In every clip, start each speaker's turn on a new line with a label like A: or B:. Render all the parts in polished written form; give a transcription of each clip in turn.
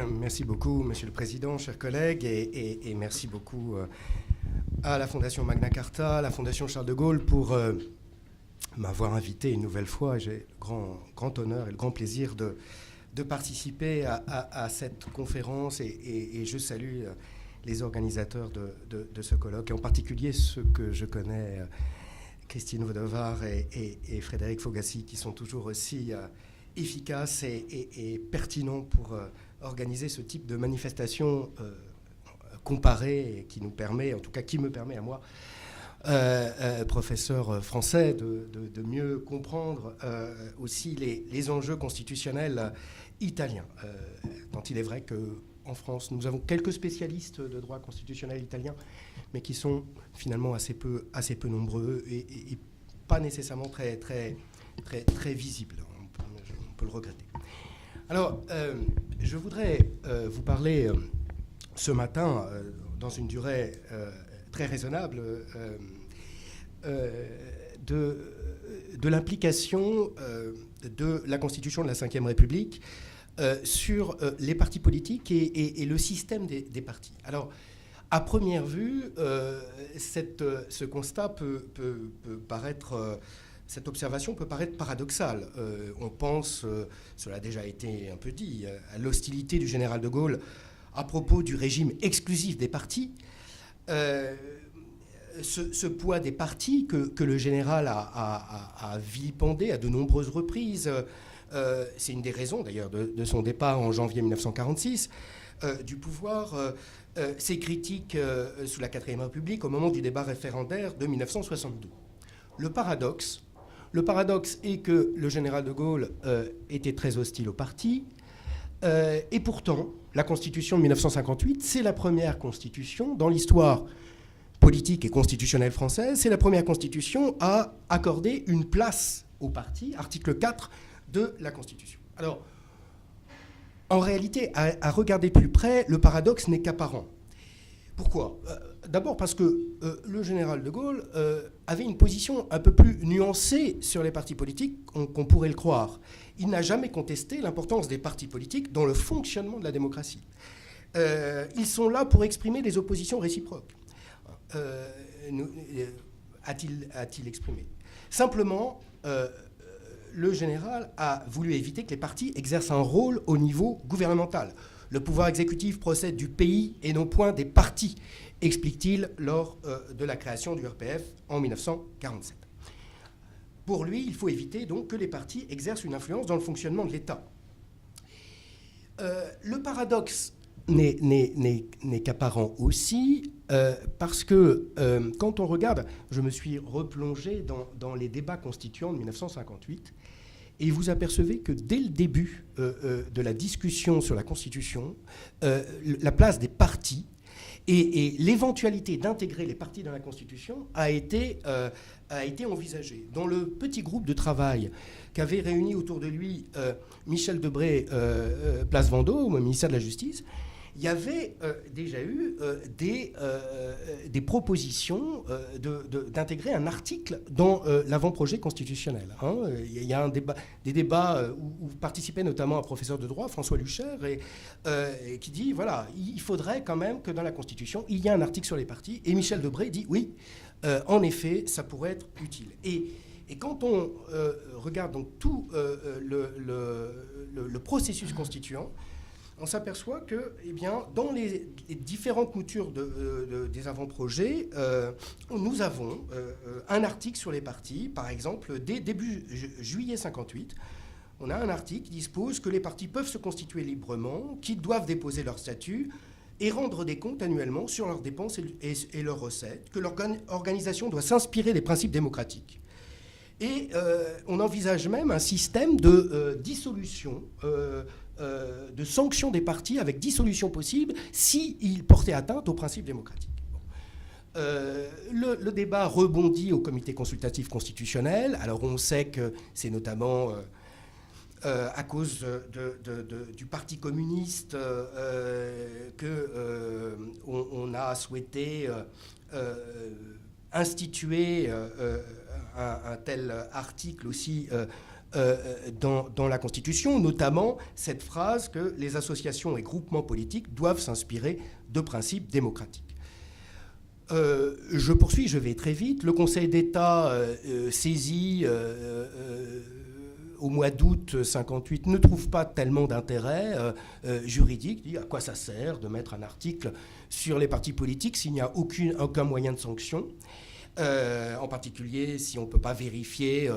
A: Merci beaucoup, Monsieur le Président, chers collègues, et merci beaucoup à la Fondation Magna Carta, à la Fondation Charles de Gaulle pour m'avoir invité une nouvelle fois. J'ai le grand honneur et le grand plaisir de participer à cette conférence et je salue les organisateurs de ce colloque, et en particulier ceux que je connais, Christine Vaudevar et Frédéric Fogassi, qui sont toujours aussi efficaces et pertinents pour organiser ce type de manifestation comparée, et qui nous permet, en tout cas qui me permet à moi, professeur français, de mieux comprendre aussi les enjeux constitutionnels italiens. Tant il est vrai qu'en France, nous avons quelques spécialistes de droit constitutionnel italien, mais qui sont finalement assez peu nombreux et pas nécessairement très visibles. On peut le regretter. Alors, je voudrais vous parler ce matin, dans une durée très raisonnable, de l'implication de la Constitution de la Ve République sur les partis politiques et le système des partis. Alors, à première vue, ce constat peut paraître... Cette observation peut paraître paradoxale. On pense, cela a déjà été un peu dit, à l'hostilité du général de Gaulle à propos du régime exclusif des partis. Ce poids des partis que le général a vilipendé à de nombreuses reprises, c'est une des raisons d'ailleurs de son départ en janvier 1946 du pouvoir, ses critiques sous la Quatrième République au moment du débat référendaire de 1962. Le paradoxe est que le général de Gaulle était très hostile au parti, et pourtant, la Constitution de 1958, c'est la première Constitution dans l'histoire politique et constitutionnelle française, c'est la première Constitution à accorder une place au parti, article 4 de la Constitution. Alors, en réalité, à regarder plus près, le paradoxe n'est qu'apparent. Pourquoi ? D'abord parce que le général de Gaulle avait une position un peu plus nuancée sur les partis politiques qu'on pourrait le croire. Il n'a jamais contesté l'importance des partis politiques dans le fonctionnement de la démocratie. Ils sont là pour exprimer des oppositions réciproques, a-t-il exprimé. Simplement, le général a voulu éviter que les partis exercent un rôle au niveau gouvernemental. Le pouvoir exécutif procède du pays et non point des partis, explique-t-il lors de la création du RPF en 1947. Pour lui, il faut éviter donc que les partis exercent une influence dans le fonctionnement de l'État. Le paradoxe n'est qu'apparent aussi parce que quand on regarde, je me suis replongé dans les débats constituants de 1958, et vous apercevez que dès le début de la discussion sur la Constitution, la place des partis et l'éventualité d'intégrer les partis dans la Constitution a été envisagée. Dans le petit groupe de travail qu'avait réuni autour de lui Michel Debré, place Vendôme, au ministère de la Justice, il y avait déjà eu des propositions d'intégrer un article dans l'avant-projet constitutionnel. Il y a des débats où participait notamment un professeur de droit, François Luchère, et qui dit, voilà, il faudrait quand même que dans la Constitution, il y ait un article sur les partis. Et Michel Debré dit, oui, en effet, ça pourrait être utile. Et quand on regarde donc tout le processus constituant, on s'aperçoit que, eh bien, dans les différentes moutures des avant-projets, nous avons un article sur les partis. Par exemple, dès début juillet 58, on a un article qui dispose que les partis peuvent se constituer librement, qu'ils doivent déposer leur statut et rendre des comptes annuellement sur leurs dépenses et leurs recettes, que l'organisation doit s'inspirer des principes démocratiques. Et on envisage même un système de dissolution, de sanction des partis avec dissolution possible s'ils portaient atteinte aux principes démocratiques. Le débat rebondit au comité consultatif constitutionnel. Alors on sait que c'est notamment à cause du Parti communiste qu'on a souhaité instituer un tel article aussi dans la Constitution, notamment cette phrase que les associations et groupements politiques doivent s'inspirer de principes démocratiques. Je poursuis, je vais très vite. Le Conseil d'État saisi au mois d'août 58 ne trouve pas tellement d'intérêt juridique. Il dit à quoi ça sert de mettre un article sur les partis politiques s'il n'y a aucun moyen de sanction, en particulier si on ne peut pas vérifier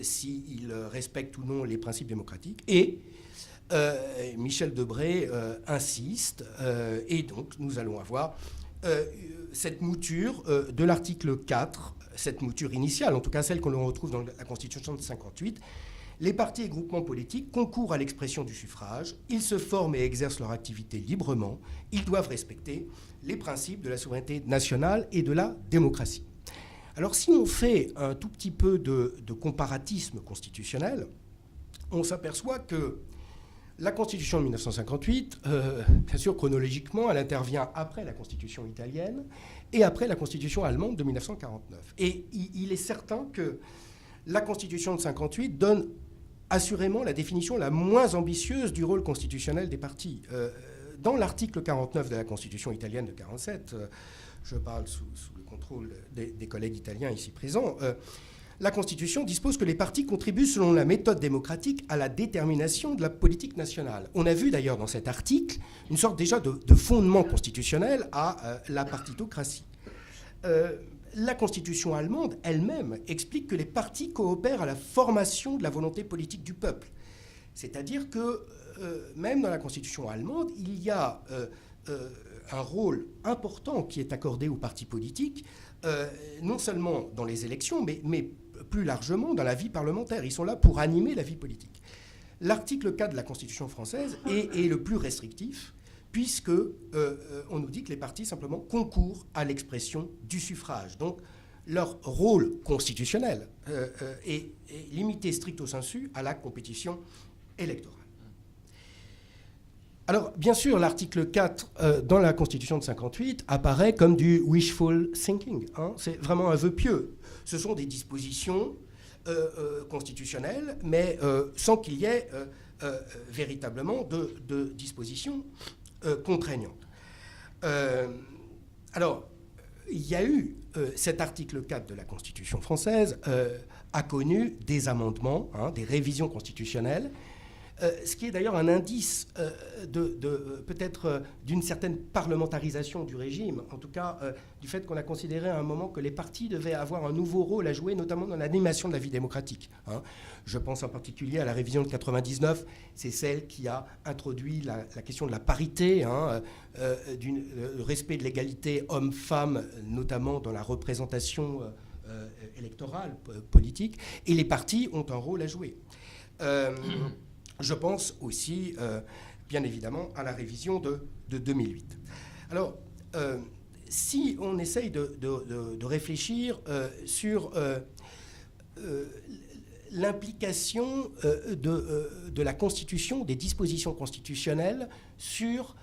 A: s'ils respectent ou non les principes démocratiques. Et Michel Debré insiste, et donc nous allons avoir cette mouture de l'article 4, cette mouture initiale, en tout cas celle que l'on retrouve dans la Constitution de 58. Les partis et groupements politiques concourent à l'expression du suffrage, ils se forment et exercent leur activité librement, ils doivent respecter les principes de la souveraineté nationale et de la démocratie. Alors si on fait un tout petit peu de comparatisme constitutionnel, on s'aperçoit que la Constitution de 1958, bien sûr chronologiquement, elle intervient après la Constitution italienne et après la Constitution allemande de 1949. Et il est certain que la Constitution de 58 donne assurément la définition la moins ambitieuse du rôle constitutionnel des partis. Dans l'article 49 de la Constitution italienne de 1947, je parle sous le contrôle des collègues italiens ici présents, la Constitution dispose que les partis contribuent selon la méthode démocratique à la détermination de la politique nationale. On a vu d'ailleurs dans cet article une sorte déjà de fondement constitutionnel à la partitocratie. La Constitution allemande elle-même explique que les partis coopèrent à la formation de la volonté politique du peuple. C'est-à-dire que même dans la Constitution allemande, il y a un rôle important qui est accordé aux partis politiques, non seulement dans les élections, mais plus largement dans la vie parlementaire. Ils sont là pour animer la vie politique. L'article 4 de la Constitution française est le plus restrictif, puisque on nous dit que les partis simplement concourent à l'expression du suffrage. Donc leur rôle constitutionnel est limité stricto sensu à la compétition électorale. Alors, bien sûr, l'article 4 dans la Constitution de 1958 apparaît comme du wishful thinking. C'est vraiment un vœu pieux. Ce sont des dispositions constitutionnelles, mais sans qu'il y ait véritablement de dispositions contraignantes. Alors, il y a eu, cet article 4 de la Constitution française a connu des amendements, des révisions constitutionnelles, ce qui est d'ailleurs un indice peut-être d'une certaine parlementarisation du régime, en tout cas du fait qu'on a considéré à un moment que les partis devaient avoir un nouveau rôle à jouer, notamment dans l'animation de la vie démocratique. Je pense en particulier à la révision de 99, c'est celle qui a introduit la question de la parité, du respect de l'égalité homme-femme, notamment dans la représentation électorale, politique, et les partis ont un rôle à jouer. Je pense aussi, bien évidemment, à la révision de 2008. Alors, si on essaye de réfléchir sur l'implication de la Constitution, des dispositions constitutionnelles sur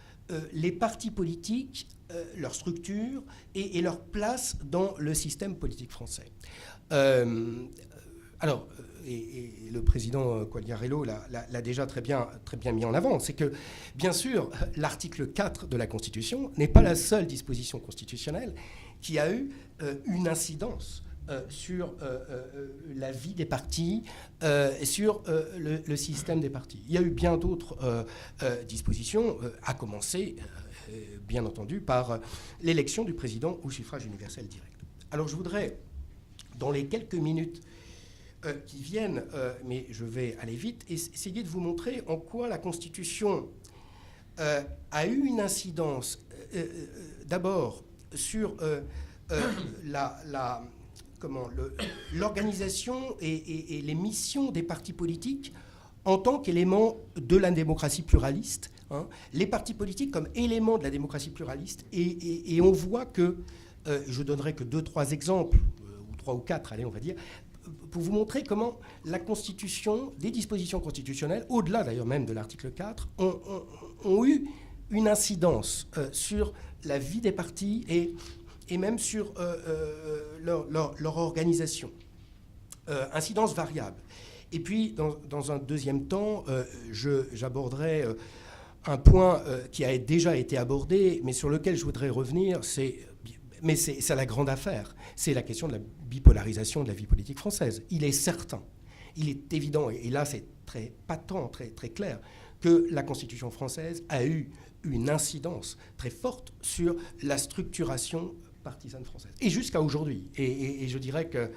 A: les partis politiques, leur structure et leur place dans le système politique français. Alors, et le président Quagliariello l'a déjà très bien mis en avant, c'est que, bien sûr, l'article 4 de la Constitution n'est pas la seule disposition constitutionnelle qui a eu une incidence sur la vie des partis, sur le système des partis. Il y a eu bien d'autres dispositions, à commencer, bien entendu, par l'élection du président au suffrage universel direct. Alors, je voudrais, dans les quelques minutes qui viennent, mais je vais aller vite, essayer de vous montrer en quoi la Constitution a eu une incidence d'abord sur l'organisation et les missions des partis politiques en tant qu'élément de la démocratie pluraliste. Les partis politiques comme élément de la démocratie pluraliste. Et on voit que, je donnerai que 2-3 exemples, ou 3 ou 4, allez, on va dire, pour vous montrer comment la Constitution, des dispositions constitutionnelles, au-delà d'ailleurs même de l'article 4, ont eu une incidence sur la vie des partis et même sur leur organisation. Incidence variable. Et puis, dans un deuxième temps, j'aborderai un point qui a déjà été abordé, mais sur lequel je voudrais revenir, c'est la grande affaire. C'est la question de la bipolarisation de la vie politique française. Il est certain, il est évident, et là c'est très patent, très, très clair, que la Constitution française a eu une incidence très forte sur la structuration partisane française. Et jusqu'à aujourd'hui. Et je dirais que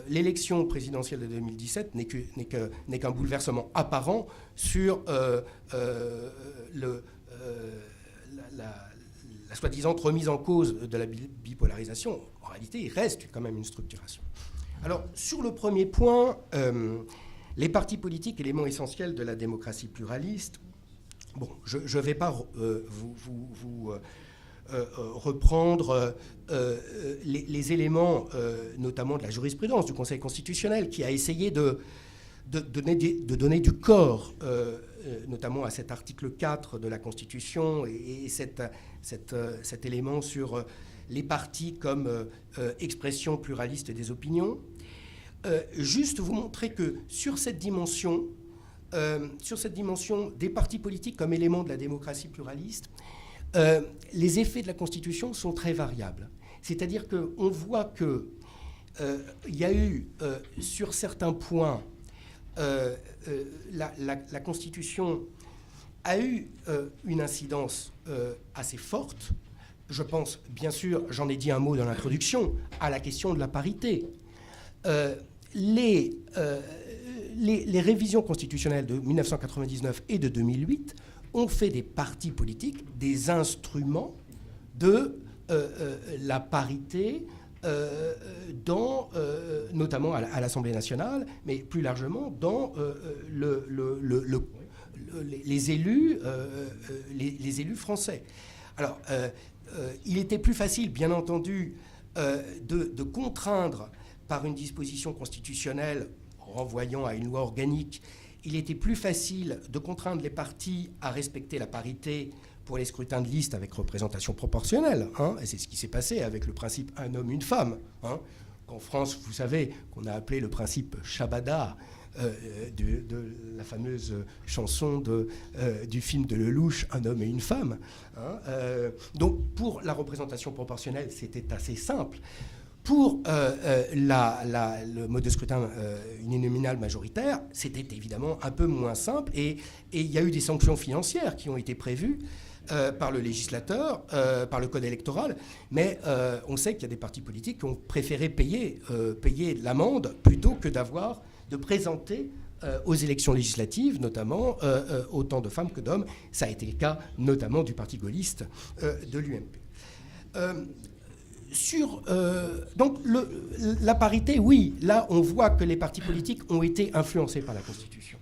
A: l'élection présidentielle de 2017 n'est qu'un bouleversement apparent sur la soi-disant remise en cause de la bipolarisation. En réalité, il reste quand même une structuration. Alors, sur le premier point, les partis politiques, éléments essentiels de la démocratie pluraliste, bon, je ne vais pas reprendre les éléments, notamment de la jurisprudence du Conseil constitutionnel, qui a essayé de donner du corps, notamment à cet article 4 de la Constitution, et cet élément sur les partis comme expression pluraliste des opinions. Juste vous montrer que sur cette dimension des partis politiques comme élément de la démocratie pluraliste, les effets de la Constitution sont très variables. C'est-à-dire qu'on voit qu'il y a eu, sur certains points, la Constitution a eu une incidence assez forte. Je pense, bien sûr, j'en ai dit un mot dans l'introduction, à la question de la parité. Les révisions constitutionnelles de 1999 et de 2008 ont fait des partis politiques des instruments de la parité, notamment à l'Assemblée nationale, mais plus largement dans les élus français. Alors, il était plus facile, bien entendu, de contraindre par une disposition constitutionnelle renvoyant à une loi organique. Il était plus facile de contraindre les partis à respecter la parité pour les scrutins de liste avec représentation proportionnelle. Et c'est ce qui s'est passé avec le principe un homme, une femme. En France, vous savez, qu'on a appelé le principe Shabada, de la fameuse chanson du film de Lelouch, Un homme et une femme. Donc, pour la représentation proportionnelle, c'était assez simple. Pour le mode de scrutin uninominal majoritaire, c'était évidemment un peu moins simple. Et il y a eu des sanctions financières qui ont été prévues par le législateur, par le code électoral. Mais on sait qu'il y a des partis politiques qui ont préféré payer l'amende plutôt que de présenter aux élections législatives, notamment, autant de femmes que d'hommes. Ça a été le cas notamment du parti gaulliste de l'UMP. Donc la parité, oui, là on voit que les partis politiques ont été influencés par la Constitution.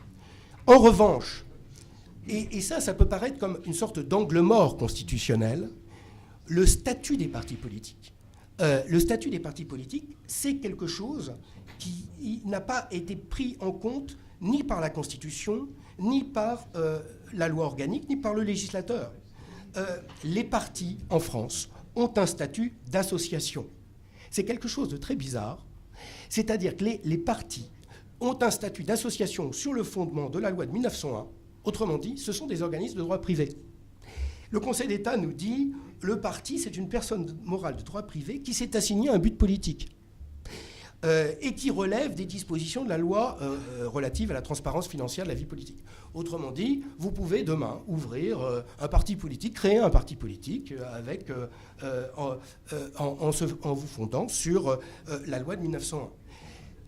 A: En revanche, et ça peut paraître comme une sorte d'angle mort constitutionnel, le statut des partis politiques. Le statut des partis politiques, c'est quelque chose qui n'a pas été pris en compte ni par la Constitution, ni par la loi organique, ni par le législateur. Les partis en France ont un statut d'association. C'est quelque chose de très bizarre. C'est-à-dire que les partis ont un statut d'association sur le fondement de la loi de 1901. Autrement dit, ce sont des organismes de droit privé. Le Conseil d'État nous dit le parti, c'est une personne morale de droit privé qui s'est assignée un but politique et qui relève des dispositions de la loi relative à la transparence financière de la vie politique. Autrement dit, vous pouvez demain ouvrir un parti politique, créer un parti politique en vous fondant sur la loi de 1901.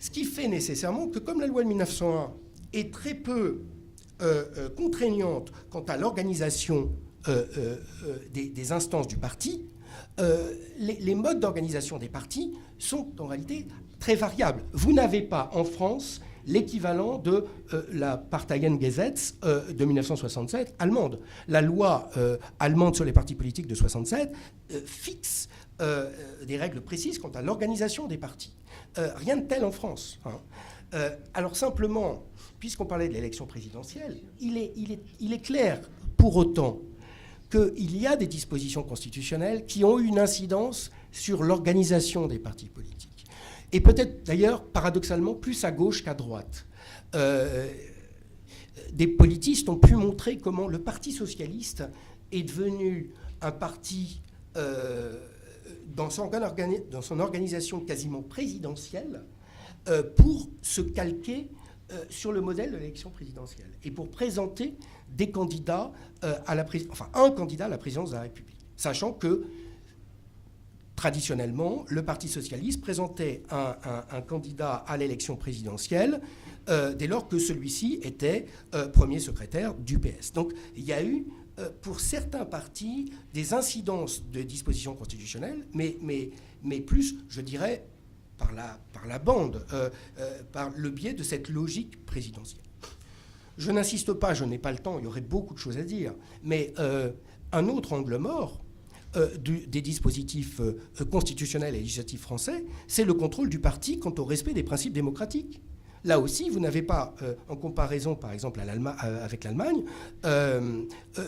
A: Ce qui fait nécessairement que comme la loi de 1901 est très peu contraignante quant à l'organisation des instances du parti, les modes d'organisation des partis sont en réalité très variables. Vous n'avez pas en France l'équivalent de la Parteien-Gesetz de 1967 allemande. La loi allemande sur les partis politiques de 1967 fixe des règles précises quant à l'organisation des partis. Rien de tel en France. Alors simplement, puisqu'on parlait de l'élection présidentielle, il est clair pour autant qu'il y a des dispositions constitutionnelles qui ont eu une incidence sur l'organisation des partis politiques. et peut-être d'ailleurs paradoxalement plus à gauche qu'à droite. Des politistes ont pu montrer comment le Parti socialiste est devenu un parti dans son organisation quasiment présidentielle pour se calquer sur le modèle de l'élection présidentielle et pour présenter des candidats un candidat à la présidence de la République, sachant que traditionnellement, le Parti socialiste présentait un candidat à l'élection présidentielle dès lors que celui-ci était premier secrétaire du PS. Donc il y a eu, pour certains partis, des incidences de dispositions constitutionnelles, mais plus, je dirais, par la bande, par le biais de cette logique présidentielle. Je n'insiste pas, je n'ai pas le temps, il y aurait beaucoup de choses à dire, mais un autre angle mort des dispositifs constitutionnels et législatifs français, c'est le contrôle du parti quant au respect des principes démocratiques. Là aussi, vous n'avez pas, en comparaison par exemple avec l'Allemagne,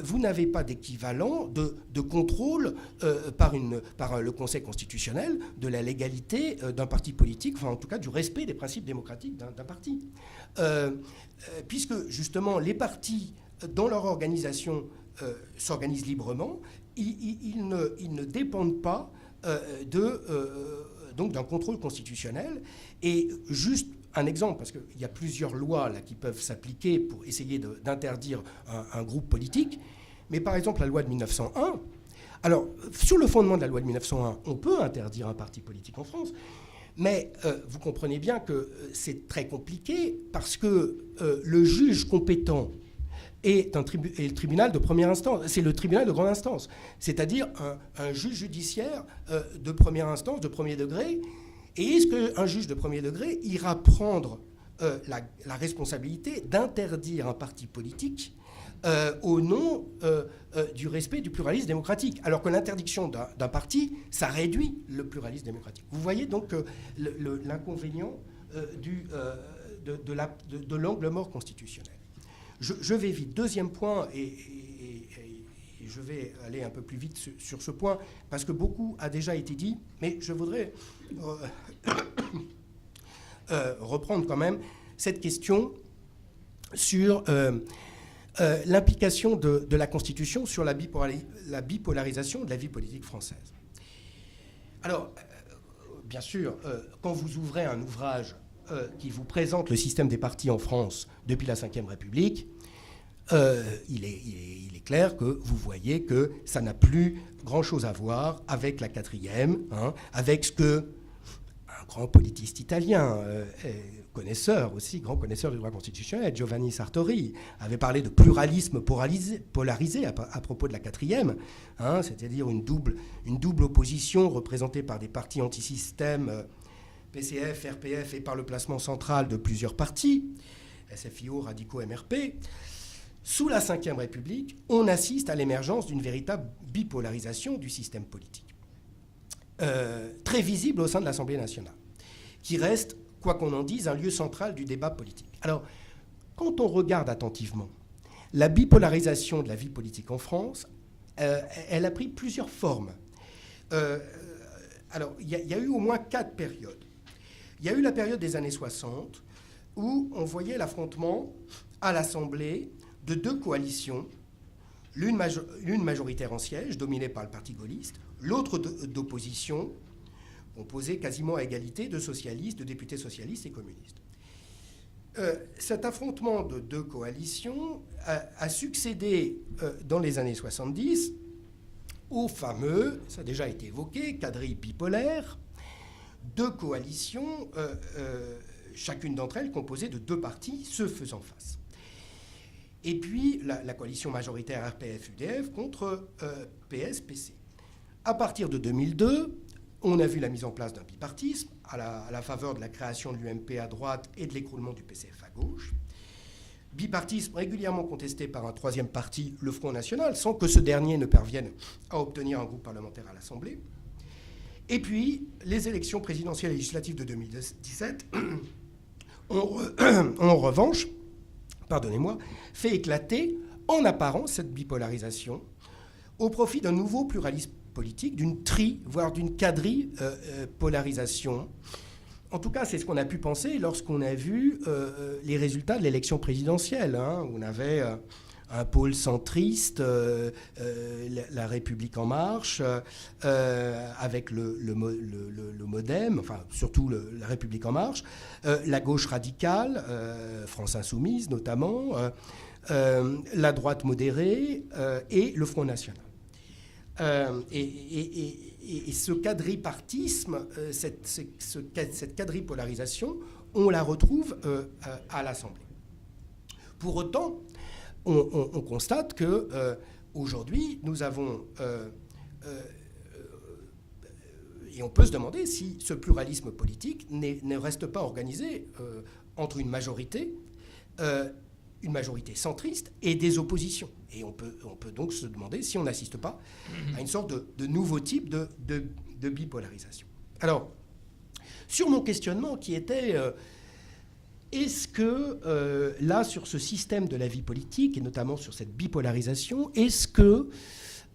A: vous n'avez pas d'équivalent de contrôle par le Conseil constitutionnel de la légalité d'un parti politique, enfin en tout cas du respect des principes démocratiques d'un parti. Puisque justement les partis, dans leur organisation, s'organisent librement, ils ne dépendent pas donc d'un contrôle constitutionnel. Et juste un exemple, parce qu'il y a plusieurs lois là, qui peuvent s'appliquer pour essayer d'interdire un groupe politique, mais par exemple la loi de 1901, alors sur le fondement de la loi de 1901, on peut interdire un parti politique en France, mais vous comprenez bien que c'est très compliqué parce que le juge compétent est le tribunal de première instance, c'est le tribunal de grande instance, c'est-à-dire un juge judiciaire de première instance, de premier degré. Et est-ce qu'un juge de premier degré ira prendre la responsabilité d'interdire un parti politique au nom du respect du pluralisme démocratique, alors que l'interdiction d'un parti, ça réduit le pluralisme démocratique. Vous voyez donc l'inconvénient de l'angle mort constitutionnel. Je vais vite. Deuxième point, et je vais aller un peu plus vite sur ce point, parce que beaucoup a déjà été dit, mais je voudrais reprendre quand même cette question sur l'implication de la Constitution sur la bipolarisation de la vie politique française. Alors, bien sûr, quand vous ouvrez un ouvrage qui vous présente le système des partis en France depuis la Ve République, il est clair que vous voyez que ça n'a plus grand-chose à voir avec la quatrième, avec ce que un grand politiste italien, connaisseur aussi, grand connaisseur du droit constitutionnel, Giovanni Sartori, avait parlé de pluralisme polarisé à propos de la quatrième, c'est-à-dire une double opposition représentée par des partis antisystème, PCF, RPF, et par le placement central de plusieurs partis, SFIO, radicaux, MRP. Sous la Ve République, on assiste à l'émergence d'une véritable bipolarisation du système politique, très visible au sein de l'Assemblée nationale, qui reste, quoi qu'on en dise, un lieu central du débat politique. Alors, quand on regarde attentivement la bipolarisation de la vie politique en France, elle a pris plusieurs formes. Alors, il y a eu au moins 4 périodes. Il y a eu la période des années 60, où on voyait l'affrontement à l'Assemblée de 2 coalitions, l'une majoritaire en siège, dominée par le Parti gaulliste, l'autre d'opposition, composée quasiment à égalité de socialistes, de députés socialistes et communistes. Cet affrontement de 2 coalitions a succédé dans les années 70 au fameux, ça a déjà été évoqué, quadrille bipolaire, 2 coalitions, chacune d'entre elles composée de 2 partis se faisant face. Et puis la coalition majoritaire RPF-UDF contre PS-PC. À partir de 2002, on a vu la mise en place d'un bipartisme à la faveur de la création de l'UMP à droite et de l'écroulement du PCF à gauche. Bipartisme régulièrement contesté par un 3e parti, le Front National, sans que ce dernier ne parvienne à obtenir un groupe parlementaire à l'Assemblée. Et puis, les élections présidentielles et législatives de 2017 ont en revanche, fait éclater en apparence cette bipolarisation au profit d'un nouveau pluralisme politique, d'une voire d'une quadrille polarisation En tout cas, c'est ce qu'on a pu penser lorsqu'on a vu les résultats de l'élection présidentielle. On avait un pôle centriste, la République En Marche, avec le MoDem, enfin surtout la République En Marche, la gauche radicale, France Insoumise notamment, la droite modérée et le Front National. Et ce quadripartisme, cette quadripolarisation, on la retrouve à l'Assemblée. Pour autant, on constate qu'aujourd'hui, nous avons... et on peut se demander si ce pluralisme politique ne reste pas organisé entre une majorité centriste et des oppositions. Et on peut donc se demander si on n'assiste pas à une sorte de nouveau type de bipolarisation. Alors, sur mon questionnement qui était, est-ce que, là, sur ce système de la vie politique, et notamment sur cette bipolarisation, est-ce que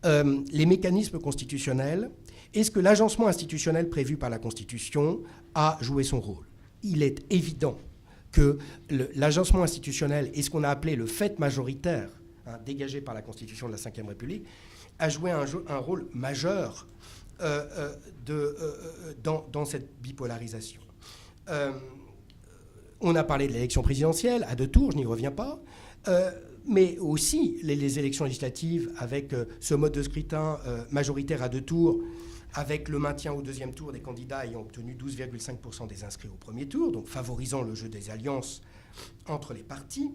A: les mécanismes constitutionnels, est-ce que l'agencement institutionnel prévu par la Constitution a joué son rôle? Il est évident que l'agencement institutionnel et ce qu'on a appelé le fait majoritaire, dégagé par la Constitution de la Ve République, a joué un rôle majeur dans cette bipolarisation. On a parlé de l'élection présidentielle à 2 tours, je n'y reviens pas, mais aussi les élections législatives avec ce mode de scrutin majoritaire à 2 tours, avec le maintien au 2e tour des candidats ayant obtenu 12,5% des inscrits au 1er tour, donc favorisant le jeu des alliances entre les partis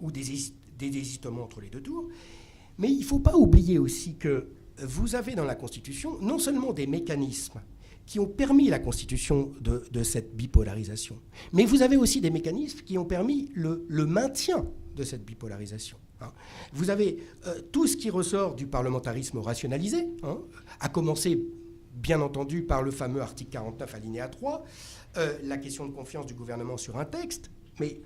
A: ou des désistements entre les 2 tours. Mais il ne faut pas oublier aussi que vous avez dans la Constitution non seulement des mécanismes qui ont permis la constitution de cette bipolarisation, mais vous avez aussi des mécanismes qui ont permis le maintien de cette bipolarisation. Vous avez tout ce qui ressort du parlementarisme rationalisé, à commencer bien entendu par le fameux article 49 alinéa 3, la question de confiance du gouvernement sur un texte, mais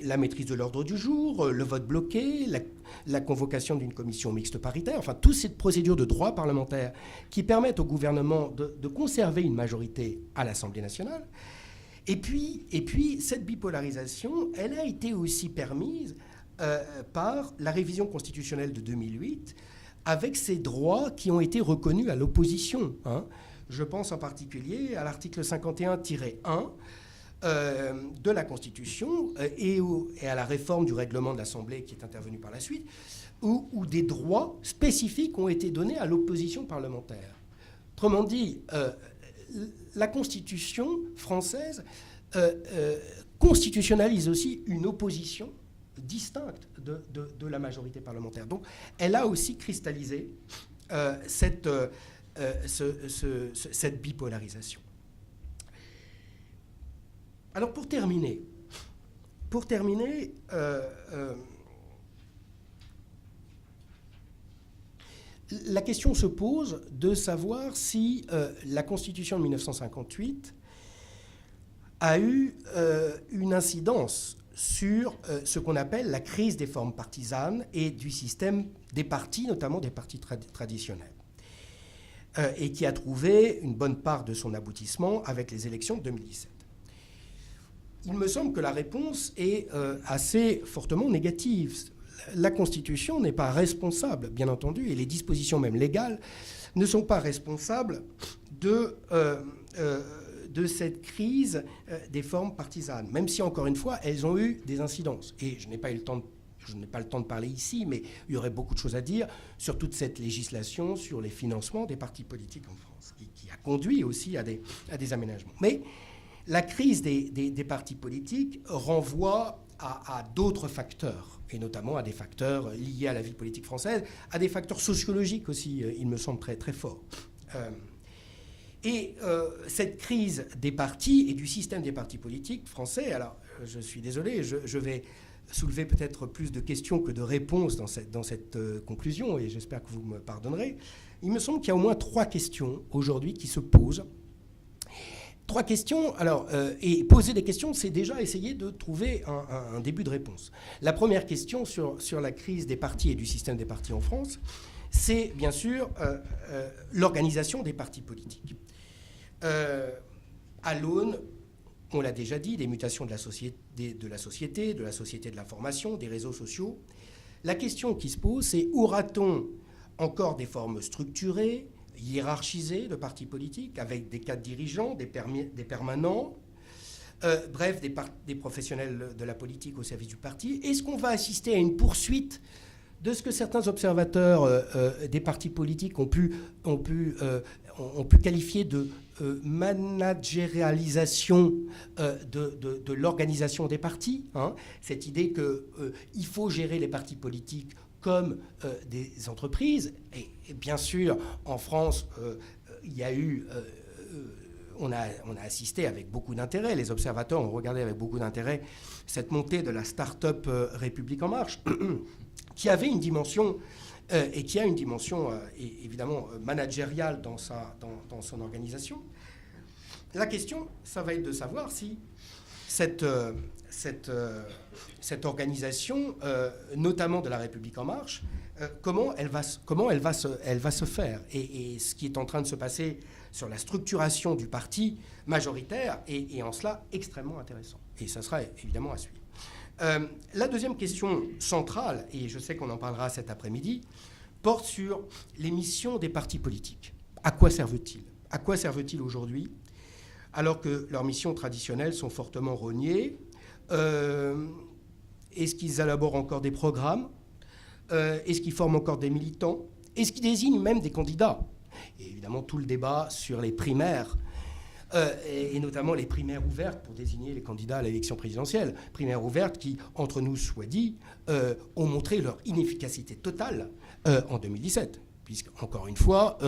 A: la maîtrise de l'ordre du jour, le vote bloqué, la convocation d'une commission mixte paritaire, enfin toute cette procédure de droit parlementaire qui permettent au gouvernement de conserver une majorité à l'Assemblée nationale. Et puis cette bipolarisation, elle a été aussi permise par la révision constitutionnelle de 2008, avec ces droits qui ont été reconnus à l'opposition. Je pense en particulier à l'article 51-1 de la Constitution et à la réforme du règlement de l'Assemblée qui est intervenue par la suite, où des droits spécifiques ont été donnés à l'opposition parlementaire. Autrement dit, la Constitution française constitutionnalise aussi une opposition distincte de la majorité parlementaire. Donc, elle a aussi cristallisé cette bipolarisation. Alors, pour terminer, la question se pose de savoir si la Constitution de 1958 a eu une incidence sur ce qu'on appelle la crise des formes partisanes et du système des partis, notamment des partis traditionnels, et qui a trouvé une bonne part de son aboutissement avec les élections de 2017. Il me semble que la réponse est assez fortement négative. La Constitution n'est pas responsable, bien entendu, et les dispositions même légales ne sont pas responsables de cette crise des formes partisanes, même si, encore une fois, elles ont eu des incidences. Et je n'ai pas le temps de parler ici, mais il y aurait beaucoup de choses à dire sur toute cette législation, sur les financements des partis politiques en France, qui a conduit aussi à des aménagements. Mais la crise des partis politiques renvoie à d'autres facteurs, et notamment à des facteurs liés à la vie politique française, à des facteurs sociologiques aussi, il me semble, très, très forts. Et cette crise des partis et du système des partis politiques français, alors je suis désolé, je vais soulever peut-être plus de questions que de réponses dans cette conclusion, et j'espère que vous me pardonnerez. Il me semble qu'il y a au moins 3 questions aujourd'hui qui se posent. 3 questions, alors, et poser des questions, c'est déjà essayer de trouver un début de réponse. La première question sur la crise des partis et du système des partis en France, c'est bien sûr l'organisation des partis politiques. à l'aune, on l'a déjà dit, des mutations de la société, de la société de l'information, des réseaux sociaux. La question qui se pose, c'est aura-t-on encore des formes structurées, hiérarchisées de partis politiques, avec des cadres dirigeants, des permanents, bref, des professionnels de la politique au service du parti? Est-ce qu'on va assister à une poursuite de ce que certains observateurs des partis politiques ont pu qualifier de managérialisation de l'organisation des partis, hein, cette idée qu'il faut gérer les partis politiques comme des entreprises. Et bien sûr, en France, il y a eu... on a assisté avec beaucoup d'intérêt, les observateurs ont regardé avec beaucoup d'intérêt cette montée de la start-up République En Marche, qui avait une dimension, et qui a une dimension évidemment managériale dans son organisation. La question, ça va être de savoir si cette organisation, notamment de la République En Marche, comment elle va se faire. Et ce qui est en train de se passer sur la structuration du parti majoritaire est en cela extrêmement intéressant. Et ça sera évidemment à suivre. La deuxième question centrale, et je sais qu'on en parlera cet après-midi, porte sur les missions des partis politiques. À quoi servent-ils? À quoi servent-ils aujourd'hui, alors que leurs missions traditionnelles sont fortement rognées? Est-ce qu'ils élaborent encore des programmes? Est-ce qu'ils forment encore des militants? Est-ce qu'ils désignent même des candidats? Et évidemment, tout le débat sur les primaires, et notamment les primaires ouvertes pour désigner les candidats à l'élection présidentielle. Primaires ouvertes qui, entre nous soit dit, ont montré leur inefficacité totale en 2017. Puisque, encore une fois,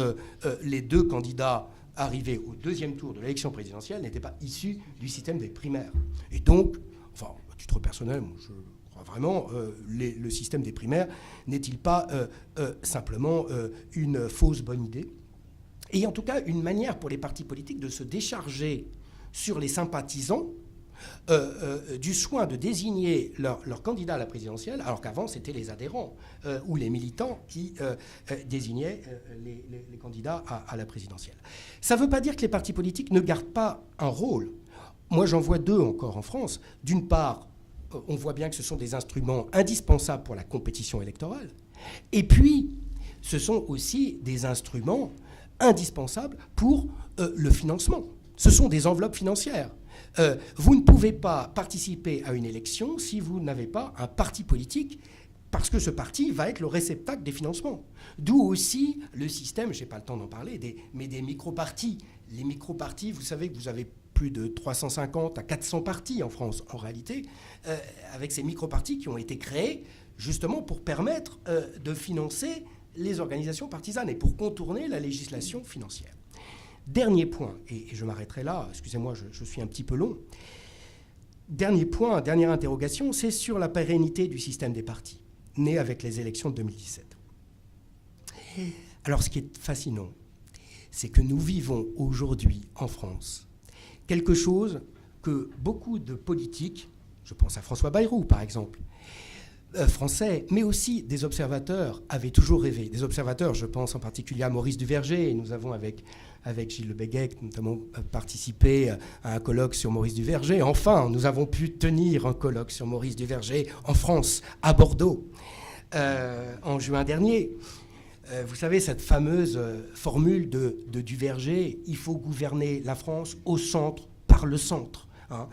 A: les deux candidats arrivés au deuxième tour de l'élection présidentielle n'étaient pas issus du système des primaires. Et donc, enfin, à titre personnel, je crois vraiment, le système des primaires n'est-il pas simplement une fausse bonne idée? Et en tout cas, une manière pour les partis politiques de se décharger sur les sympathisants du soin de désigner leur candidat à la présidentielle, alors qu'avant, c'était les adhérents ou les militants qui désignaient les candidats à la présidentielle. Ça ne veut pas dire que les partis politiques ne gardent pas un rôle. Moi, j'en vois deux encore en France. D'une part, on voit bien que ce sont des instruments indispensables pour la compétition électorale. Et puis, ce sont aussi des instruments indispensables pour le financement. Ce sont des enveloppes financières. Vous ne pouvez pas participer à une élection si vous n'avez pas un parti politique, parce que ce parti va être le réceptacle des financements. D'où aussi le système, je n'ai pas le temps d'en parler, mais des micro-partis. Les micro-partis, vous savez que vous avez plus de 350 à 400 partis en France, en réalité, avec ces micro-partis qui ont été créés justement pour permettre de financer les organisations partisanes et pour contourner la législation financière. Dernier point, et je m'arrêterai là, excusez-moi, je suis un petit peu long. Dernier point, dernière interrogation, c'est sur la pérennité du système des partis, né avec les élections de 2017. Alors, ce qui est fascinant, c'est que nous vivons aujourd'hui en France quelque chose que beaucoup de politiques, je pense à François Bayrou par exemple, français, mais aussi des observateurs avaient toujours rêvé. Des observateurs, je pense en particulier à Maurice Duverger, et nous avons avec Gilles Le Béguec notamment participé à un colloque sur Maurice Duverger. Enfin, nous avons pu tenir un colloque sur Maurice Duverger en France, à Bordeaux, en juin dernier. Vous savez, cette fameuse formule de Duverger, il faut gouverner la France au centre, par le centre. Hein.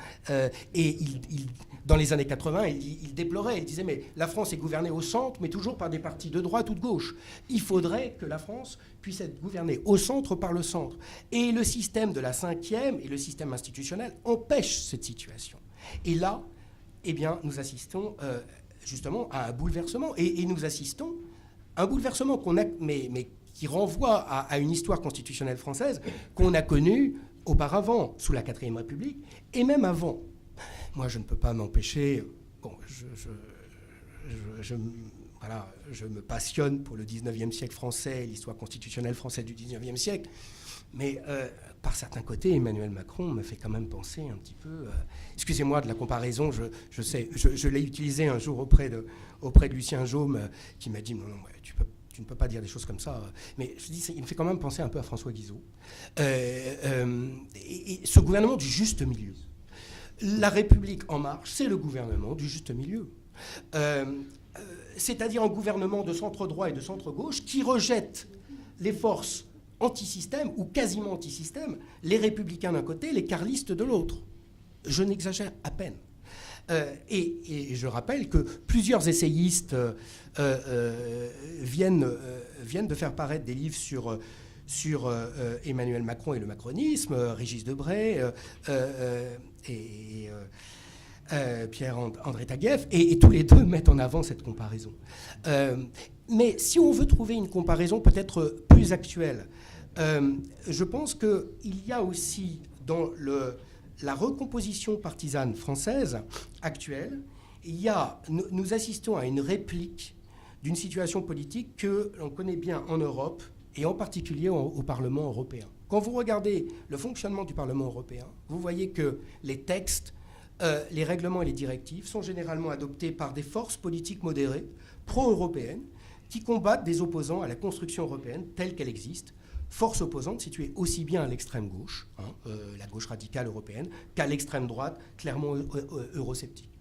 A: Et dans les années 80, il déplorait, il disait, mais la France est gouvernée au centre, mais toujours par des partis de droite ou de gauche. Il faudrait que la France puisse être gouvernée au centre par le centre. Et le système de la cinquième et le système institutionnel empêchent cette situation. Et là, eh bien, nous assistons justement à un bouleversement. Et nous assistons à un bouleversement mais qui renvoie à une histoire constitutionnelle française qu'on a connue auparavant, sous la 4e République, et même avant. Moi, je ne peux pas m'empêcher... Bon, je me passionne pour le 19e siècle français, l'histoire constitutionnelle française du 19e siècle, mais par certains côtés, Emmanuel Macron me fait quand même penser un petit peu... excusez-moi de la comparaison, je l'ai utilisé un jour auprès de Lucien Jaume, qui m'a dit, non, tu tu ne peux pas dire des choses comme ça, mais je dis, il me fait quand même penser un peu à François Guizot. Et ce gouvernement du juste milieu. La République en marche, c'est le gouvernement du juste milieu. C'est-à-dire un gouvernement de centre droit et de centre gauche qui rejette les forces anti-système ou quasiment anti-système, les républicains d'un côté, les carlistes de l'autre. Je n'exagère à peine. Et je rappelle que plusieurs essayistes viennent de faire paraître des livres sur Emmanuel Macron et le macronisme, Régis Debray et Pierre-André Taguieff, et tous les deux mettent en avant cette comparaison. Mais si on veut trouver une comparaison peut-être plus actuelle, je pense qu'il y a aussi dans la recomposition partisane française actuelle, nous assistons à une réplique d'une situation politique que l'on connaît bien en Europe et en particulier au Parlement européen. Quand vous regardez le fonctionnement du Parlement européen, vous voyez que les textes, les règlements et les directives sont généralement adoptés par des forces politiques modérées, pro-européennes, qui combattent des opposants à la construction européenne telle qu'elle existe, forces opposantes situées aussi bien à l'extrême gauche, la gauche radicale européenne, qu'à l'extrême droite, clairement eurosceptique.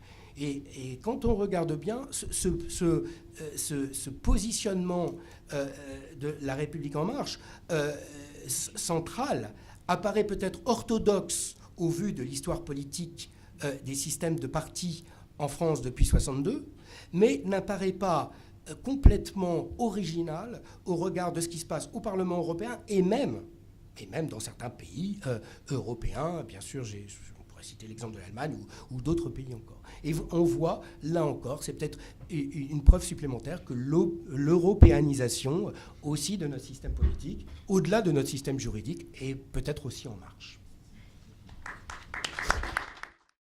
A: Et quand on regarde bien, ce positionnement de la République en marche centrale apparaît peut-être orthodoxe au vu de l'histoire politique des systèmes de partis en France depuis 1962, mais n'apparaît pas complètement original au regard de ce qui se passe au Parlement européen et même dans certains pays européens. Bien sûr, on pourrait citer l'exemple de l'Allemagne ou d'autres pays encore. Et on voit, là encore, c'est peut-être une preuve supplémentaire que l'européanisation aussi de notre système politique, au-delà de notre système juridique, est peut-être aussi en marche.